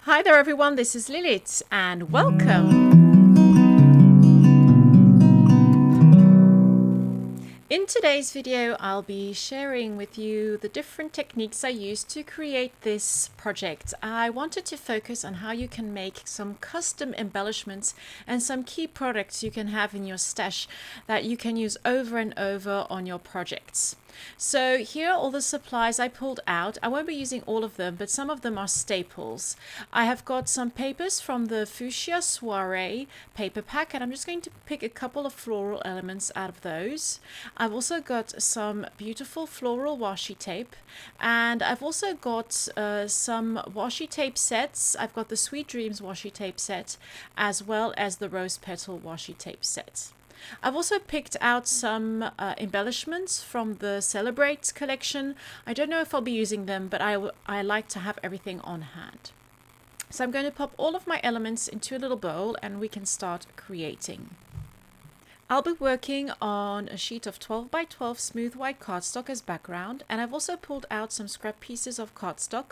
Hi there everyone, this is Lilith and welcome. In today's video, I'll be sharing with you the different techniques I used to create this project. I wanted to focus on how you can make some custom embellishments and some key products you can have in your stash that you can use over and over on your projects. So here are all the supplies I pulled out. I won't be using all of them, but some of them are staples. I have got some papers from the Fuchsia Soiree paper pack, and I'm just going to pick a couple of floral elements out of those. I've also got some beautiful floral washi tape, and I've also got some washi tape sets. I've got the Sweet Dreams washi tape set, as well as the Rose Petal washi tape set. I've also picked out some embellishments from the Celebrate collection. I don't know if I'll be using them, but I like to have everything on hand. So I'm going to pop all of my elements into a little bowl and we can start creating. I'll be working on a sheet of 12 by 12 smooth white cardstock as background, and I've also pulled out some scrap pieces of cardstock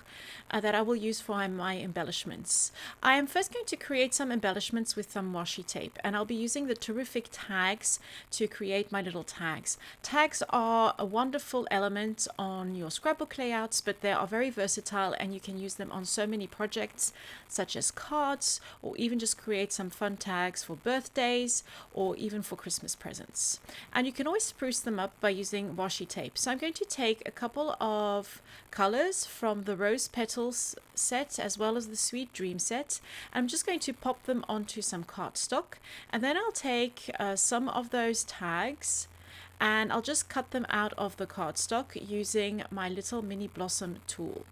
that I will use for my embellishments. I am first going to create some embellishments with some washi tape, and I'll be using the terrific tags to create my little tags. Tags are a wonderful element on your scrapbook layouts, but they are very versatile and you can use them on so many projects such as cards, or even just create some fun tags for birthdays or even for Christmas presents. And you can always spruce them up by using washi tape. So I'm going to take a couple of colors from the Rose Petals set as well as the Sweet Dream set. I'm just going to pop them onto some cardstock, and then I'll take some of those tags and I'll just cut them out of the cardstock using my little mini blossom tool.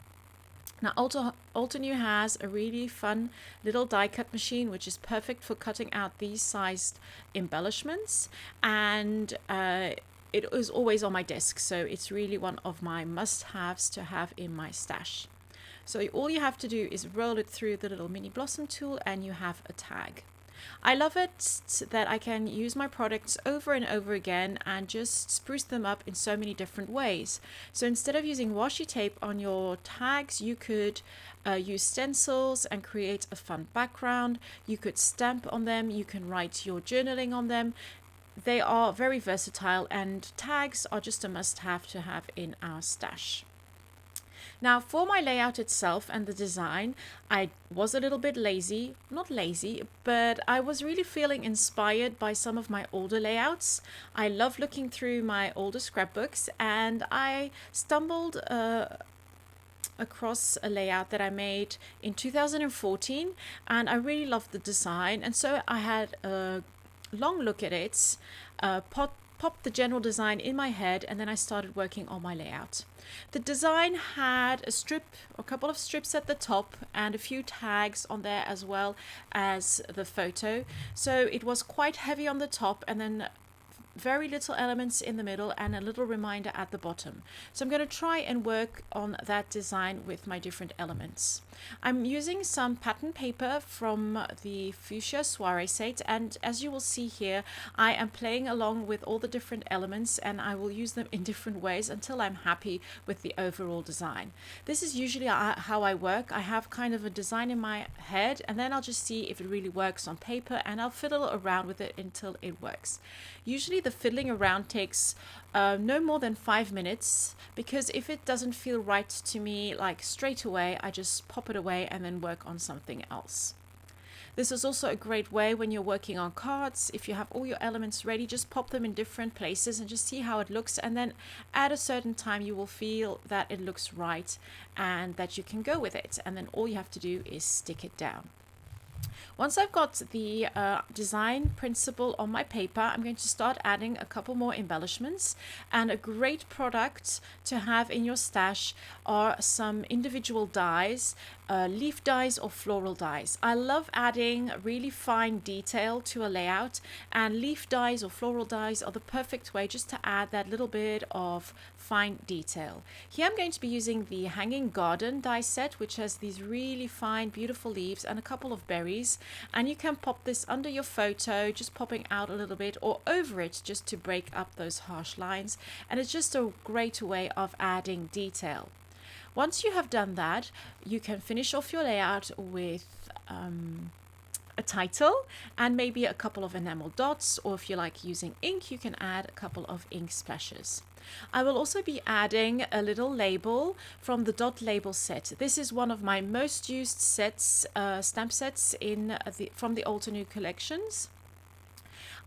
Now Altenew has a really fun little die cut machine which is perfect for cutting out these sized embellishments, and it is always on my desk, so it's really one of my must-haves to have in my stash. So all you have to do is roll it through the little mini blossom tool and you have a tag. I love it that I can use my products over and over again and just spruce them up in so many different ways. So instead of using washi tape on your tags, you could use stencils and create a fun background. You could stamp on them, you can write your journaling on them. They are very versatile, and tags are just a must-have to have in our stash. Now for my layout itself and the design, I was a little bit lazy, not lazy, but I was really feeling inspired by some of my older layouts. I love looking through my older scrapbooks, and I stumbled across a layout that I made in 2014, and I really loved the design, and so I had a long look at it, popped the general design in my head, and then I started working on my layout. The design had a couple of strips at the top and a few tags on there as well as the photo. So it was quite heavy on the top, and then very little elements in the middle and a little reminder at the bottom. So I'm going to try and work on that design with my different elements. I'm using some pattern paper from the Fuchsia Soiree set, and as you will see here, I am playing along with all the different elements, and I will use them in different ways until I'm happy with the overall design. This is usually how I work. I have kind of a design in my head, and then I'll just see if it really works on paper, and I'll fiddle around with it until it works. Usually the fiddling around takes no more than 5 minutes, because if it doesn't feel right to me like straight away, I just pop it away and then work on something else. This is also a great way when you're working on cards. If you have all your elements ready, just pop them in different places and just see how it looks, and then at a certain time you will feel that it looks right and that you can go with it, and then all you have to do is stick it down. Once I've got the design principle on my paper, I'm going to start adding a couple more embellishments. And a great product to have in your stash are some individual dies, leaf dies or floral dies. I love adding really fine detail to a layout, and leaf dies or floral dies are the perfect way just to add that little bit of fine detail. Here I'm going to be using the Hanging Garden die set, which has these really fine, beautiful leaves and a couple of berries. And you can pop this under your photo, just popping out a little bit, or over it just to break up those harsh lines. And it's just a great way of adding detail. Once you have done that, you can finish off your layout with a title and maybe a couple of enamel dots, or if you like using ink, you can add a couple of ink splashes. I will also be adding a little label from the dot label set. This is one of my most used sets, stamp sets from the Altenew collections.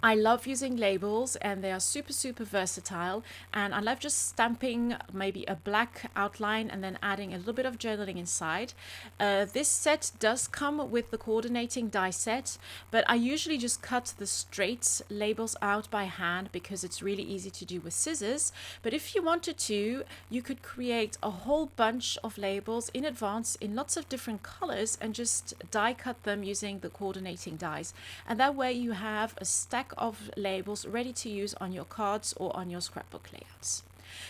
I love using labels and they are super versatile, and I love just stamping maybe a black outline and then adding a little bit of journaling inside. This set does come with the coordinating die set, but I usually just cut the straight labels out by hand because it's really easy to do with scissors. But if you wanted to, you could create a whole bunch of labels in advance in lots of different colors and just die cut them using the coordinating dies, and that way you have a stack of labels ready to use on your cards or on your scrapbook layouts.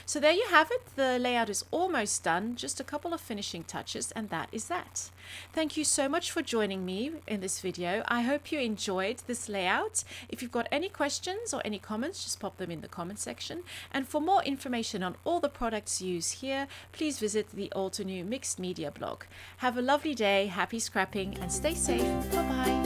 So there you have it. The layout is almost done, just a couple of finishing touches, and that is that. Thank you so much for joining me in this video. I hope you enjoyed this layout. If you've got any questions or any comments, just pop them in the comment section. And for more information on all the products used here, please visit the Altenew Mixed Media blog. Have a lovely day, happy scrapping, and stay safe. Bye-bye.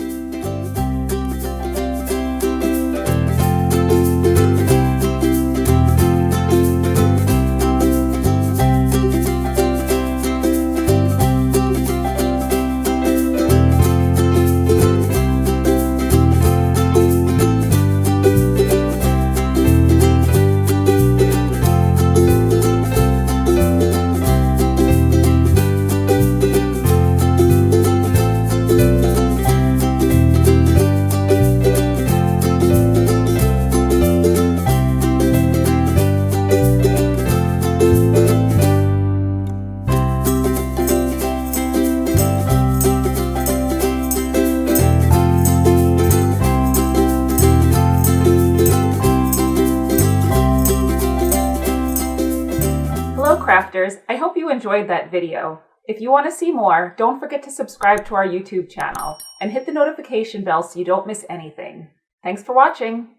Crafters, I hope you enjoyed that video. If you want to see more, don't forget to subscribe to our YouTube channel and hit the notification bell so you don't miss anything. Thanks for watching.